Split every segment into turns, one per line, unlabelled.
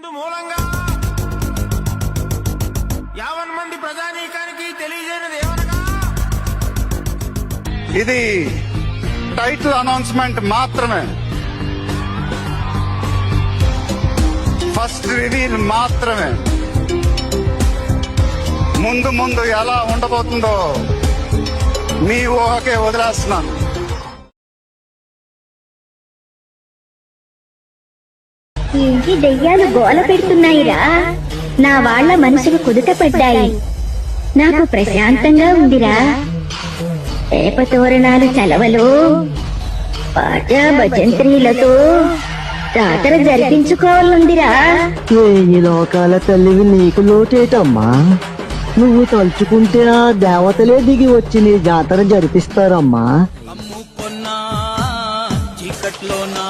ఇందు మూలంగా యావన్ మంది ప్రజానీకానికి తెలియజేయనిది ఏమనగా
ఇది టైటిల్ అనౌన్స్మెంట్ మాత్రమే, ఫస్ట్ రివీల్ మాత్రమే. ముందు ముందు ఎలా ఉండబోతుందో మీ ఊహకే వదిలేస్తున్నాను.
ఏంటి దెయ్యాలు గోల పెడుతున్నాయిరా? నా వాళ్ల మనసులు కుదుట పడ్డాయి. నాకు ప్రశాంతంగా ఉందిరా. వేప తోరణాలు చలవలు పాట భజంత్రీలతో జాతర జరిపించుకోవాలందిరా.
ఈ లోకాల తల్లివి నీకు లోటేటమ్మా. నువ్వు తలుచుకుంటే ఆ దేవతలే దిగి వచ్చి నీ జాతర జరిపిస్తారమ్మా.
చీకట్లోనా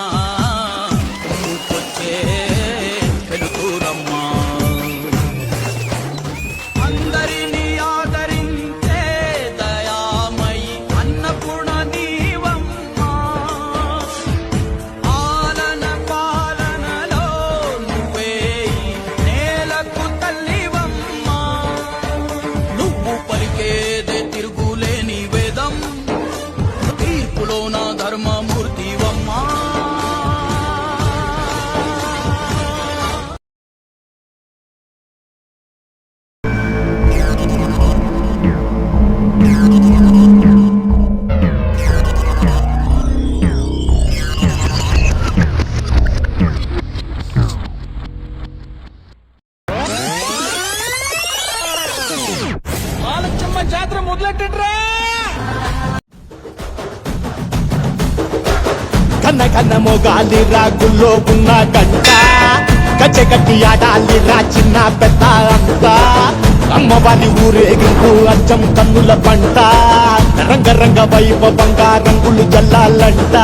అందరినీ ఆదరించే దయామయి అన్నపూర్ణ నీవమ్మా. ఆలన పాలనలో నువ్వే నేలకు తల్లివమ్మా. నువ్వు పలికేదే తిరుగులేని వేదం, తీర్పులో నా ధర్మమూర్తివమ్మా. ఆలచ్చమ్మ జాతర మొదలెట్టండ్రా.
కన్న కన్న మొగాలి రాగుల్లో ఉన్న గంట, కచ్చగట్టి ఆడాలి రా చిన్న పెద్ద అంతా. అమ్మవారి ఊరేగింపు అచ్చం కన్నుల పంట, రంగరంగ వైభవంగా రంగులు జల్లాలంట.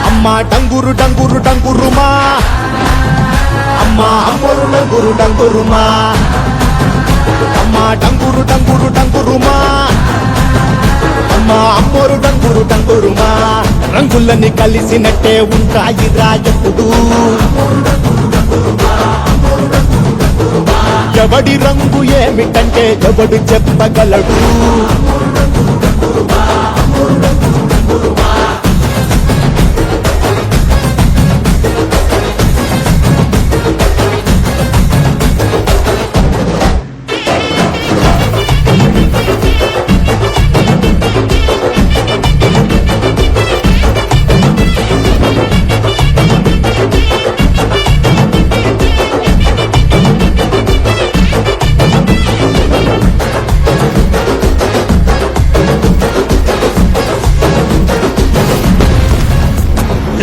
అమ్మ డంగురు డంగురు డంగురుమా, అమ్మ అమ్మోరు డంగురు డంగురుమా, అమ్మ డంగురు డంగురు డంగురుమా, అమ్మ అమ్మోరు డంగురు డంగురుమా. రంగులని కలిసినట్టే ఉంటాయి రాజపుడు, ఎవడి రంగు ఏమిటంటే ఎవడు చెప్పగలడు.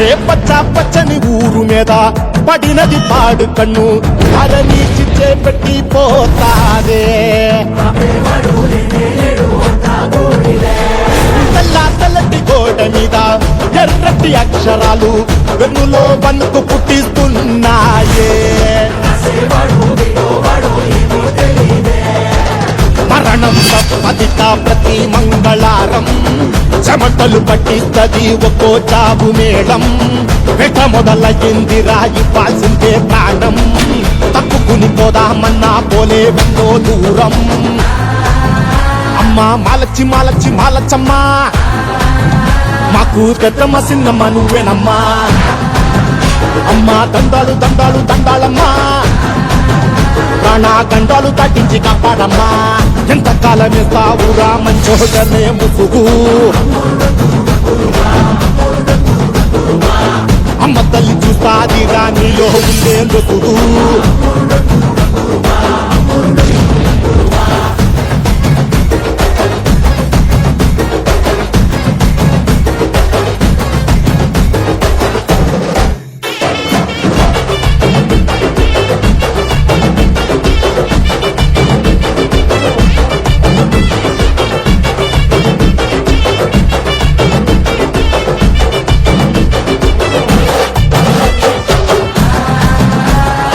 ఏ పచ్చ పచ్చని ఊరు మీద పడినది పాడు కన్ను, అరని చిచ్చే పెట్టి పోతాదే. తెల్ల తెల్లటి గోడ మీద ఎర్రటి అక్షరాలు వెన్నులో వణుకు పుట్టిస్తున్నాయే. మరణం తప్పదిట ప్రతి మంగళారం, చెమటలు పట్టిస్తది ఒక్కో చావు మేళం. వెట మొదలయ్యింది రాయి పాల్సిందే ప్రాణం, తప్పుకుని పోదామన్నా పోలే వెన్నో దూరం. అమ్మా మాలచ్చి మాలచ్చి మాలచ్చమ్మా, మాకు పెద్దమ్మ సిన్నమ్మ నువ్వేనమ్మా. అమ్మా దండాలు దండాలు దండాలమ్మా, ప్రాణా గండాలు తగ్గించి కాపాడమ్మా. ఎంతకాలం ఇస్తావురా మంచోటనే ముసుగు, అమ్మ తల్లి చూస్తాది రాణిలో ఉండే లొసుగు.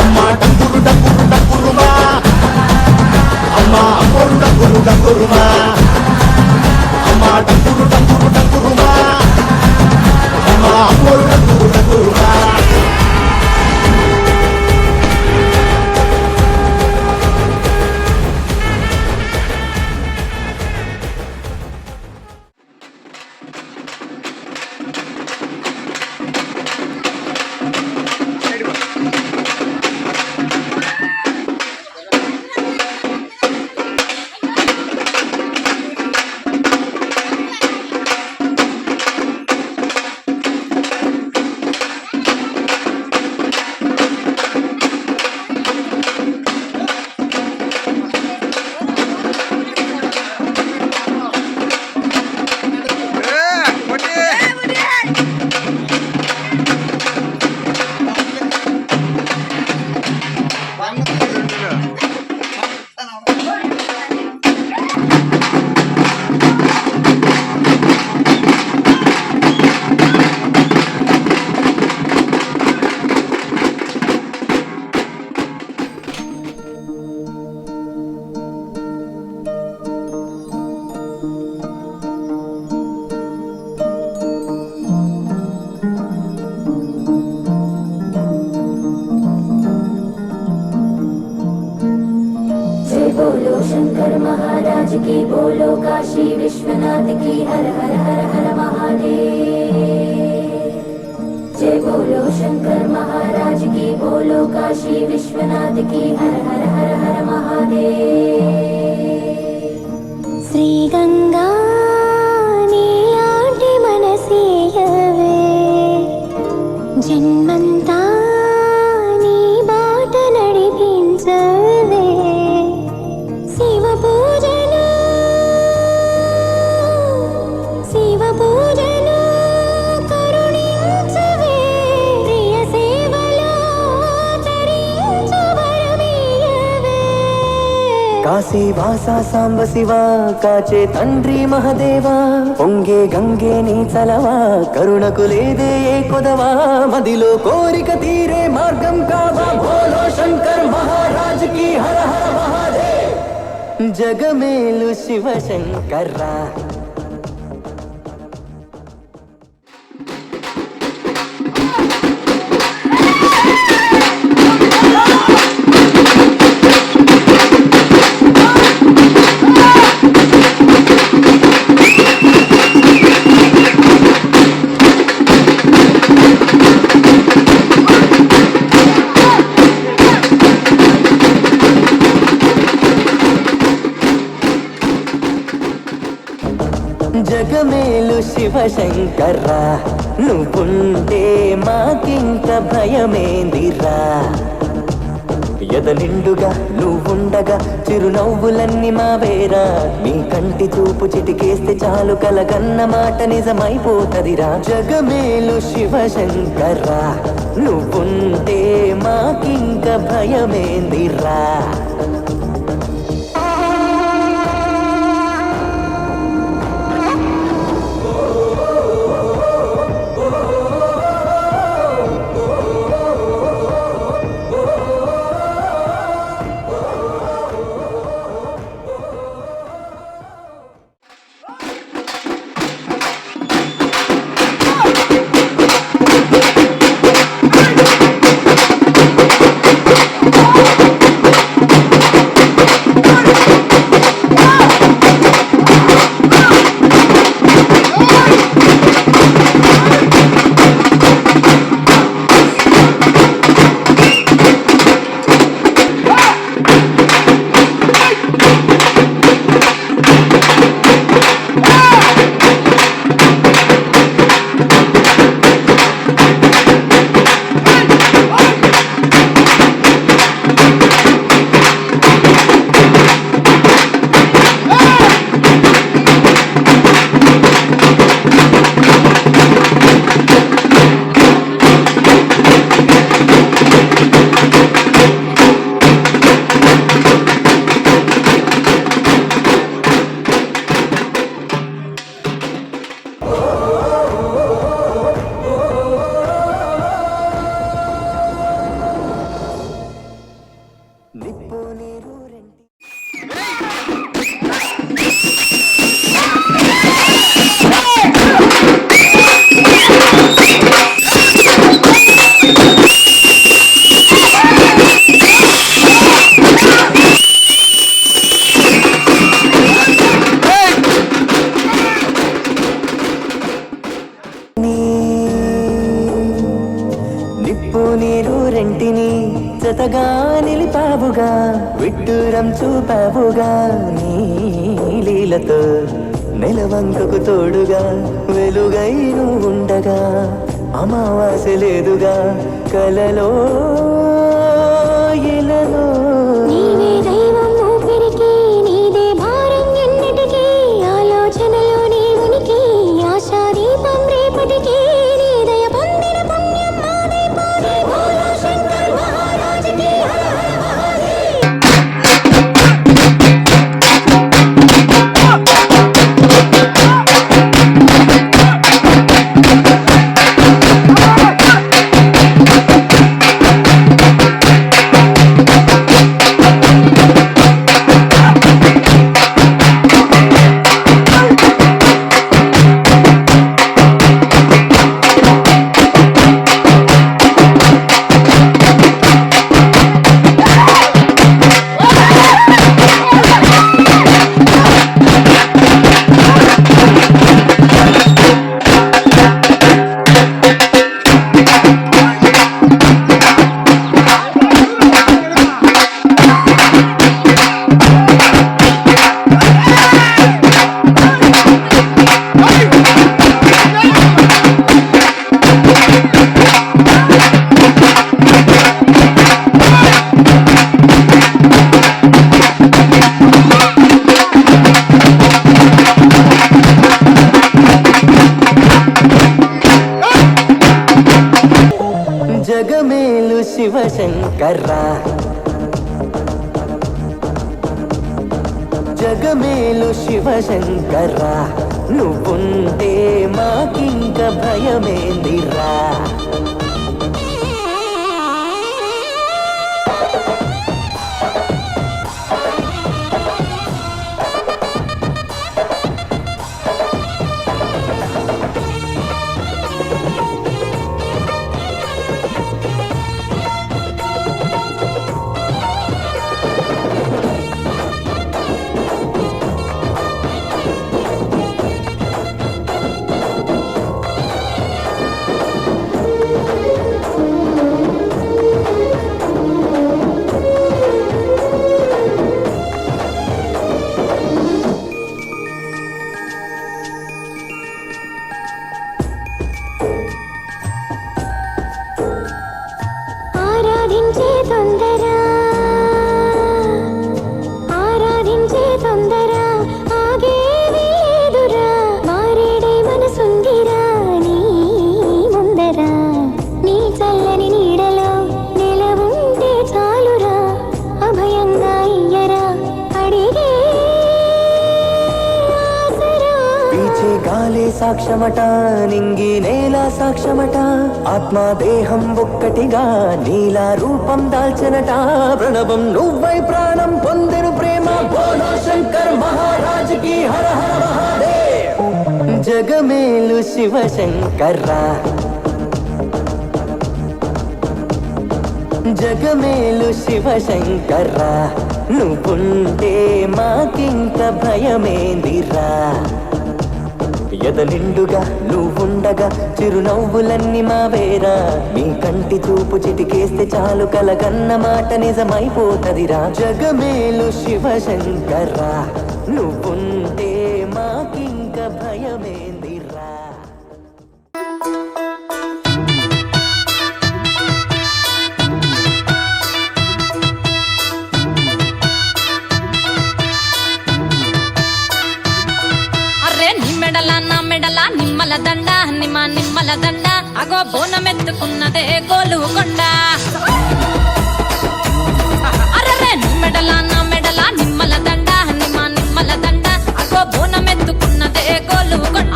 అమ్మ డంగురు డంగురు డంగురుమా,
की बोलो काशी विश्वनाथ की हर हर हर हर महादेव। जय बोलो शंकर महाराज की बोलो काशी विश्वनाथ की हर हर हर हर महादेव। श्री गंगा नीलांटी मनसीयवे जन्मंता नी बाట నడిపించవే। శివ పూజలు కరుణించవే। ప్రియ సేవలో తరించు వరమీయవే।
కాశీ వాసా సాంబ శివ కాచే తండ్రి మహదేవా పొంగే గంగే నీ చలవా కరుణకు లేదే ఏ కొదవా మదిలో కోరిక తీరే మార్గం కావా బోలో శంకర్ మహారాజ్ की हर हर महादेव। జగమేలు శివ శంకర్రా జగమేలు శివ శంకర్రా నువ్వుంటే మాకింక భయమేందిరా ఎద నిండుగా నువ్వుండగా చిరునవ్వులన్నీ మావేరా నీ కంటి చూపు చిటికేస్తే చాలు కలగన్న మాట నిజమైపోతదిరా జగమేలు శివ శంకర్రా నువ్వుంటే మాకింక భయమేందిరా జతగా నిలిపావుగా విడ్డూరం చూపావుగా నీ లీలతో నెలవంకకు తోడుగా వెలుగై నువ్వు ఉండగా అమావాస్య లేదుగా కలలో ఇలలో
నీవే దైవం ఊపిరికి నీదే భారం ఎన్నటికీ ఆలోచనలో నీ ఉనికి ఆశా దీపం రేపటికి నీ దయ పొందిన పుణ్యం మాదే పోదే బోలో శంకర్ మహారాజ్ కి హర హర మహాదేవ్।
జగమేలు శివశంకర్రా జగమేలు శివశంకర్రా నువ్వుంటే మాకింక భయమేందిరా
ఆరాధించే తొందర ఆరాధించే తొందర ఆగేది లేదురా మారేడే మనసుందిరా నీ ముందర నీ చల్లని నీడలో నిలవుంటే చాలురా అభయంగా ఇయ్యరా అడిగే ఆసరా
పీచే గాలే సాక్ష్యమట నింగి నేల సాక్ష్యమట ఆత్మ దేహం ఒక్కటిగా నీలా రూపం దాల్చనట ప్రణవం నువ్వై ప్రాణం పొందెను ప్రేమ బోలో శంకర్ మహారాజ్ కి హర హర మహాదేవ్ జగమేలు శివశంకర్రా జగమేలు శివశంకర్రా నువ్వుంటే మాకింక భయమేందిరా ఎద నిండుగా నువ్వుండగా చిరునవ్వులన్నీ మావేరా మీ కంటి చూపు చిటికేస్తే చాలు కలగన్న మాట నిజమైపోతదిరా జగమేలు శివశంకర్రా నువ్వుంటే మాకింక భయమేందిరా
అరే నీ మెడల నా మెడల నిమ్మల దండ నిమ్మల దండ అగో బోనమెత్తుకున్నదే గోలుకొండ అరే నీ మెడల నా మెడల నిమ్మల దండ నిమ్మల దండ అగో బోనమెత్తుకున్నదే గోలుకొండ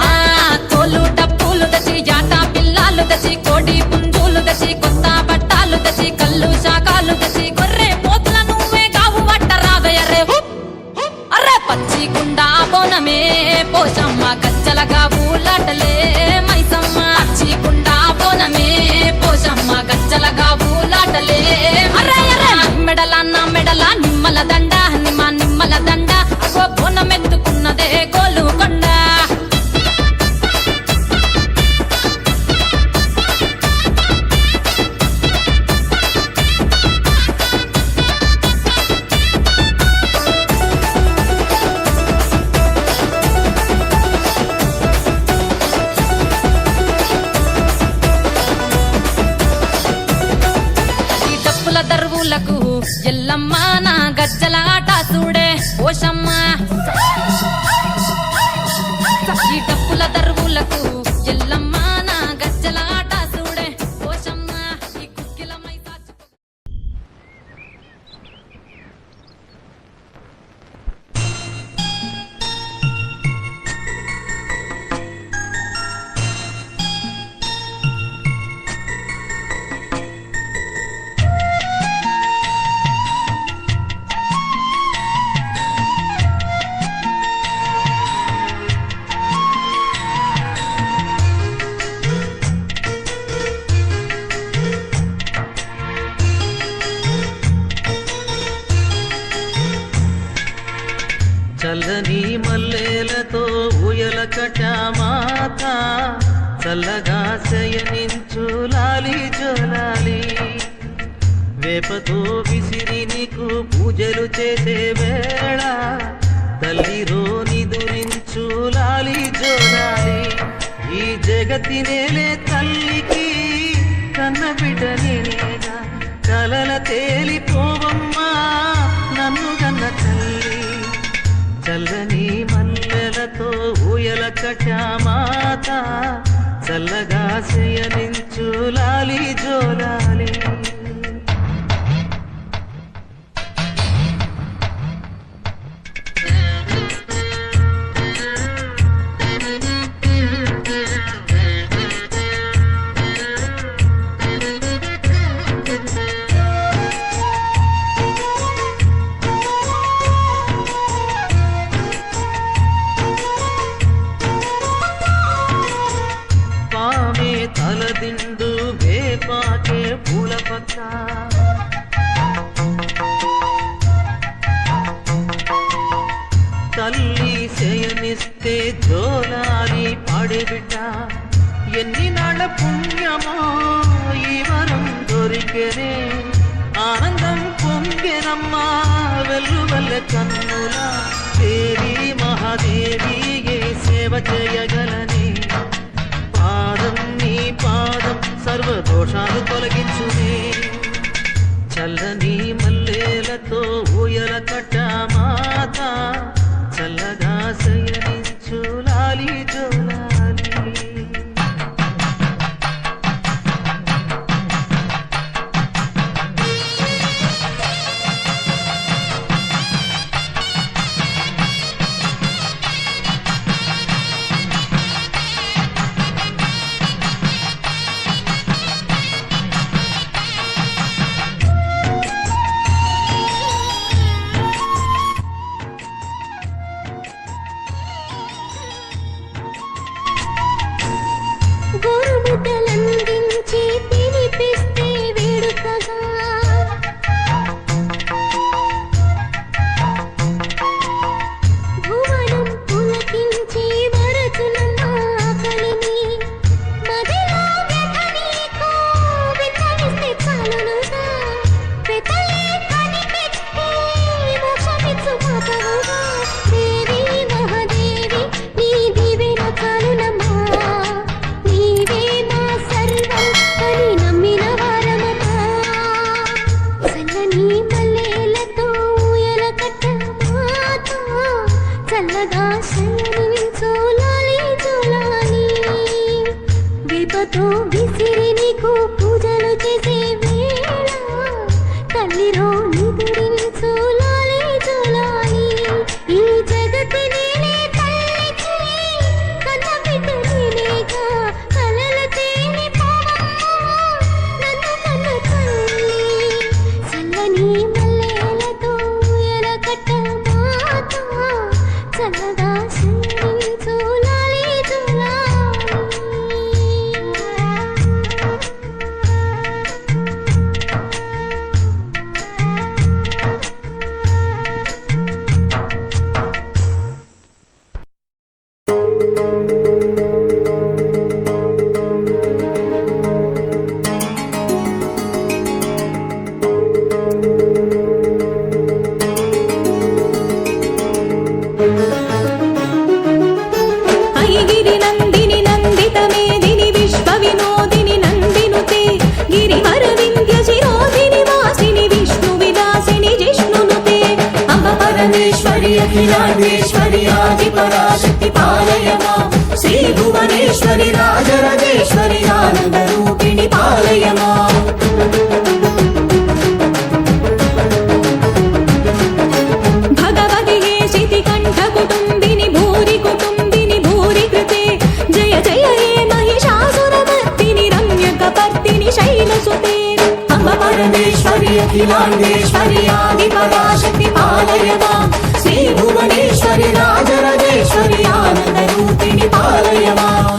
తోలు డప్పులు దచి జాట పిల్లాలు దచి కోడి పుంజులు దచి కొత్త బట్టాలు దచి కళ్ళు శాఖాలు దచి గొర్రె పోతుల నువ్వే కావు పట్ట రావయ్యరే అరే పచ్చి గుండా బోనమే పోషమ్మ గజ్జలగా ఊలాటలే మైసమ్మ పచ్చి గుండా బోనమే పోషమ్మ గజ్జలగా ఊలాటలే అరే అరే మెడల నా మెడల నిమ్మల దండ నిమ్మల దండ అగో బోనమెత్తుకున్నదే గోలుకొండ దరువులకు ఎల్లమ్మ నా గజ్జల ఆట చూడే ఓషమ్మ ఈ డప్పుల దరువులకు ఎల్లమ్మ నా గజ్జల ఆట చూడే ఓషమ్మ ఈ కుక్కిల మైసాచు
చల్లని మల్లెలతో ఊయల కటామాత చల్లగా శయనించు లాలి జోలాలి వేపతో విసిరి నీకు పూజలు చేసే వేళ తల్లిరో నిదురించు లాలి జోలాలి ఈ జగతి నేలే తల్లికి కన్న బిడ్డ నేనేగా కలల తేలిపోవమ్మా నన్ను కన్న తల్లి చల్లని మల్లెలతో ఊయల కట్టామాత చల్లగా శయనించు లాలి జోలాలి పామే తలదిండు వేపాకే పూల పక్క తల్లి శయనిస్తే జోలాలి పాడిబిడ్డ ఎన్ని నాళ్ళ పుణ్యమో ఈ వరం దొరికెనే ఆనందం పొంగెనమ్మా వెల్లువల్లె కన్నుల దేవి మహాదేవి ఏ సేవ చేయగలనే పాదం నీ పాదం సర్వదోషాలు తొలగించునే చల్లని మల్లెలతో ఊయల కట్టామాత చల్లగా శయనించు లాలి జోలాలి
గోరుముద్దలందించి తినిపిస్తే వేడుకగా భువనం పులకించి వరచునమ్మ ఆకలిని మదిలో వ్యథ నీకు విన్నవిస్తే చాలునుగా పెతలే కనిపెట్టి మోక్షమిచ్చు మాతవుగా దేవి మహాదేవి నీ దీవెన చాలునమ్మా నీవే మా సర్వం అని నమ్మిన వారమమ్మా చల్లని మల్లెలతో ఊయల కట్టమాత చల్లగా శయనించు లాలి జోలాలి వేపతో విసిరి నీకు పూజలు చేసే వేళ తల్లిలో నిదురించు లాలి జోలాలి ఈ జగతి నేనే తల్లికి కన్న బిడ్డ నేనేగా కలల తేని పోవమ్మా నన్ను కన్న తల్లి చల్లని మల్లెలతో ఊయల కట్టమాత చల్లగా శయనించు లాలి జోలాలి
ఐగిరి నందిని నందిత మేదిని విశ్వ వినోదిని నందినుతే గిరివర వింధ్య శిరోధిని వాసిని విష్ణు విలాసిని జిష్ణునుతే అంబ పరమేశ్వరి అఖిలాండేశ్వరి ఆది పరాశక్తి పాలయ మాం శ్రీ భువనేశ్వరి రాజరాజేశ్వరి ఆనంద రూపిణి పాలయ మాం భగవతి హే శితి కంఠ కుటుంబిని భూరి కుటుంబిని భూరి కృతే జయ జయ హే మహిషాసురమర్దిని రమ్య కపర్దిని శైలసుతే అంబ పరమేశ్వరి అఖిలాండేశ్వరి ఆది పరాశక్తి పాలయ మాం శ్రీ భువనేశ్వరి రాజరాజేశ్వరి ఆనంద రూపిణి పాలయ మాం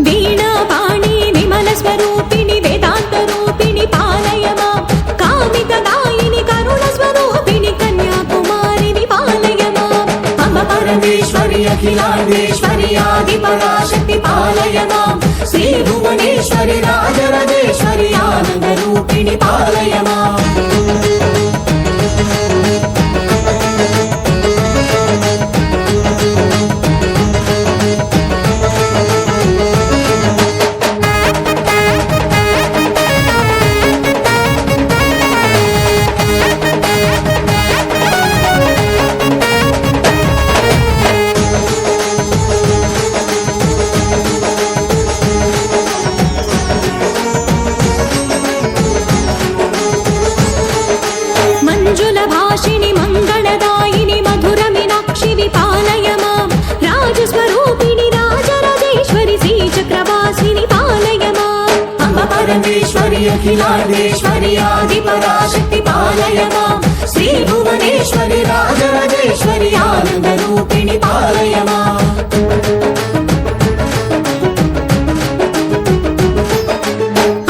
వీణా పాణి విమల స్వరూపిణి వేదాంత రూపిణి పాలయ మాం కామిక దాయిని కరుణ స్వరూపిణి కన్యాకుమారిని పాలయ మాం అంబ పరమేశ్వరి అఖిలాండేశ్వరి ఆది పరాశక్తి పాలయ మాం శ్రీ భువనేశ్వరి రాజరాజేశ్వరి ఆనంద రూపిణి పాలయ మాం
పరమేశ్వరి అఖిలాండేశ్వరి ఆది పరాశక్తి పాలయ మాం శ్రీ భువనేశ్వరి రాజరాజేశ్వరి ఆనంద రూపిణి పాలయ మాం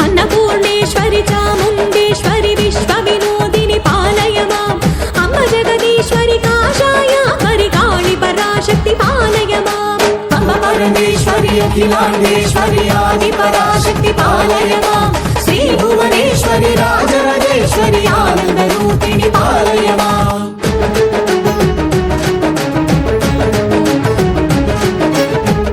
అన్నపూర్ణేశ్వరి చాముండేశ్వరి విశ్వ వినోదిని పాలయ మాం అమ్మ జగదీశ్వరి కాషాయాపరి కాళి పరాశక్తి పాలయ మాం
అమ్మ పరమేశ్వరి అఖిలాండేశ్వరి ఆది పరాశక్తి పాలయ మాం శ్రీ భువనేశ్వరి రాజరాజేశ్వరి ఆనంద రూపిణి పాలయ మాం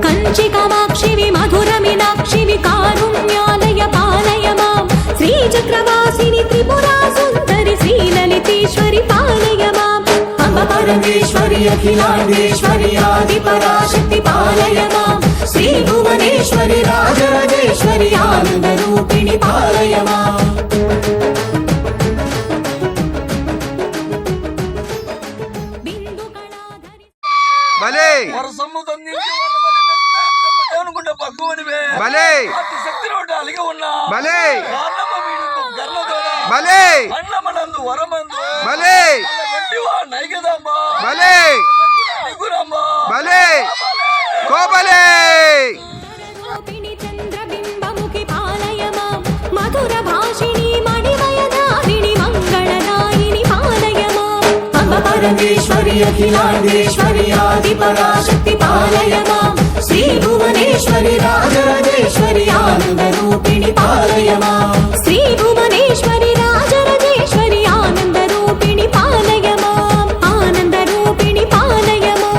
కంచి కామాక్షివి మధుర మీనాక్షివి కారుణ్యాలయ పాలయ మాం శ్రీ చక్రవాసిని త్రిపురా సుందరి శ్రీలలితేశ్వరి పాలయ మాం
అమ్మ పరమేశ్వరి అఖిలాండేశ్వరి ఆది పరాశక్తి పాలయ మాం శ్రీ భువనేశ్వరి రాజరాజేశ్వరి ఆనంద రూపిణి పాలయ మాం
బిందు కళాధరి
భలే
వరసమ్ము తందించి వరమని మెచ్చ బ్రహ్మదేవునికుండ పక్కువనివే
భలే
అతి శక్తిలోటి అలిగి ఉన్నా
భలే
కారణమ్మ వీడుకు గర్లతోడ
భలే
అన్నమనందు వరమందు
భలే
అల్ల వెంటివా నైగదమ్మ
భలే
నిగురమ్మ
భలే కోబలే
రూపిణి చంద్రబింబముఖి పాలయ మాం మధుర భాషిణి మణిమయదారిణి మంగళదాయిని పాలయ మాం
అమ్మ పరమేశ్వరి అఖిలాండేశ్వరి ఆది పరాశక్తి పాలయ మాం శ్రీ భువనేశ్వరి రాజరాజేశ్వరి ఆనంద రూపిణి పాలయ మాం
శ్రీ భువనేశ్వరి రాజరాజేశ్వరి ఆనంద రూపిణి పాలయ మాం ఆనంద రూపిణి పాలయ మాం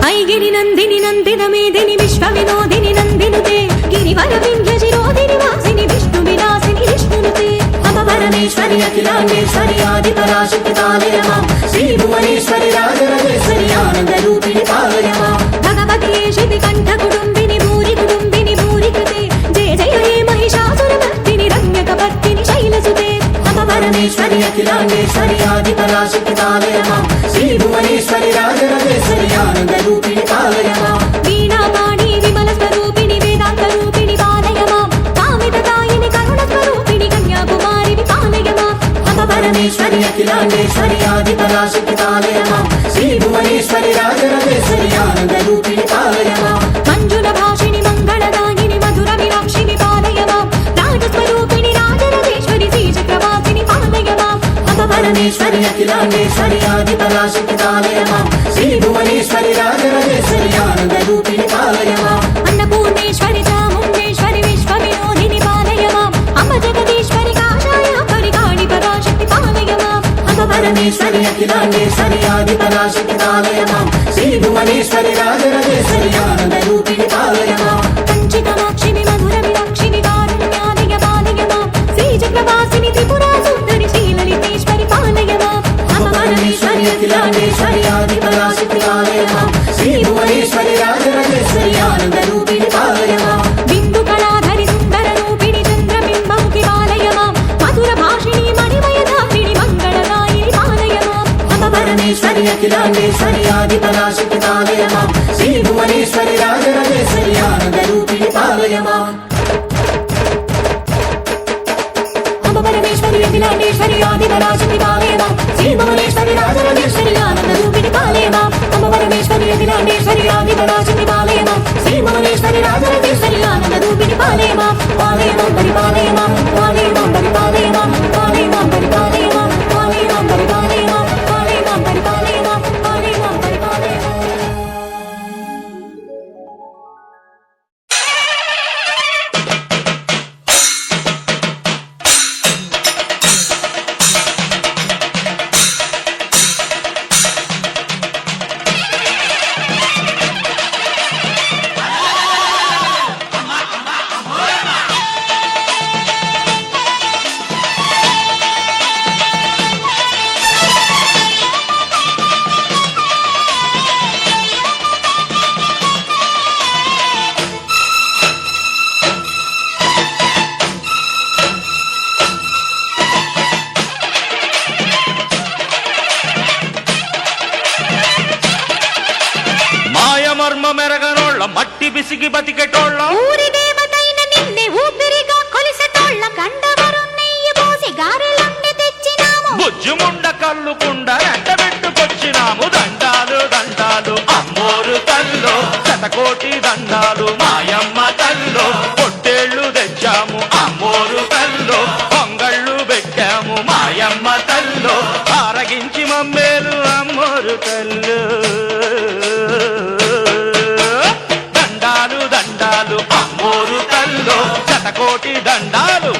ఐగిరి నందిని నందిన మేదిని విశ్వ వినోదిని నందినుతే గిరివర వింధ్య శిరోధిని వాసిని విష్ణు విలాసిని విష్ణునుతే
అమ్మ పరమేశ్వరి అఖిలాండేశ్వరి ఆది పరాశక్తి పాలయ మాం శ్రీ భువనేశ్వరి రాజరాజేశ్వరి ఆనంద రూపిణి పాలయ మాం
భగవతి శితి కంఠ కుటుంబిని భూరి కుటుంబిని భూరి కృతే జయ జయ హే మహిషాసుర భక్తిని రమ్యక భక్తిని శైలసుతే
అమ్మ పరమేశ్వరి అఖిలాండేశ్వరి ఆది పరాశక్తి పాలయ మాం శ్రీ భువనేశ్వరి రాజరాజేశ్వరి ఆనంద రూపిణి పాలయ మాం
వీణా పాణి విమల స్వరూపిణి వేదాంత రూపిణి పాలయ మాం కామితదాయిని కరుణ స్వరూపిణి కన్యాకుమారి పాలయ మాం
అమ్మ పరమేశ్వరి అఖిలాండేశ్వరి ఆది పరాశక్తి పాలయ మాం శ్రీ భువనేశ్వరి రాజరాజేశ్వరి ఆనంద రూపిణి పాలయ మాం
మంజుల భాషిణి మంగళదాయిని మధుర మీనాక్షిని పాలయ మాం రాజస్వరూపిణి రాజరాజేశ్వరి శ్రీ చక్రవాసిని పాలయ మాం
అమ్మ పరమేశ్వరి అఖిలాండేశ్వరి ఆది పరాశక్తి పాలయ మాం శ్రీ భువనేశ్వరి రాజరాజేశ్వరి ఆనంద రూపిణి పాలయ మాం
అన్నపూర్ణేశ్వరి చాముండేశ్వరి విశ్వ వినోదిని పాలయ మాం అమ్మ జగదీశ్వరి కాషాయాపరి కాళి పరాశక్తి పాలయ మాం
అమ్మ పరమేశ్వరి అఖిలాండేశ్వరి ఆది పరాశక్తి పాలయ మాం శ్రీ భువనేశ్వరి రాజరాజేశ్వరి ఆనంద రూపిణి పాలయ మాం
కంచి కామాక్షిని మధుర మీనాక్షిని కారుణ్యాలయ పాలయ మాం శ్రీ చక్రవాసిని త్రిపురా సుందరి శ్రీలలితేశ్వరి పాలయ మాం
అమ్మ పరమేశ్వరి అఖిలాండేశ్వరి ఆది పరాశక్తి పాలయ మాం శ్రీ భువనేశ్వరి రాజరాజేశ్వరి ఆనంద రూపిణి పాలయ మాం
బిందు కళాధరి సుందర రూపిణి చంద్రబింబముఖి పాలయ మాం మధుర భాషిణి మణిమయదారిణి మంగళదాయిని పాలయ మాం
అమ్మ పరమేశ్వరి అఖిలాండేశ్వరి ఆది పరాశక్తి పాలయ మాం శ్రీ భువనేశ్వరి రాజరాజేశ్వరి ఆనంద రూపిణి పాలయ మాం
అమ్మ పరమేశ్వరి అఖిలాండేశ్వరి ఆది పరాశక్తి పాలయ మాం శ్రీ భువనేశ్వరి రాజరాజేశ్వరి ఆనంద రూపిణి పాలయ మాం అమ్మ పరమేశ్వరి అఖిలాండేశ్వరి ఆది పరాశక్తి పాలయ మాం శ్రీ భువనేశ్వరి రాజరాజేశ్వరి ఆనంద రూపిణి పాలయ మాం పాలయ మాం పరిపాలయ మాం పాలయ మాం పరిపాలయ మాం పాలయ మాం పరిపాలయ మాం
తాంబూలు కుండ వెంటబెట్టుకొచ్చినాము దండాలు దండాలు అమ్మోరు తల్లో శతకోటి దండాలు మాయమ్మ తల్లో పొట్టేళ్లు తెచ్చాము అమ్మోరు తల్లో పొంగళ్ళు పెట్టాము మాయమ్మ తల్లో ఆరగించి మమ్మేలు అమ్మోరు తల్లు దండాలు దండాలు అమ్మోరు తల్లో శతకోటి దండాలు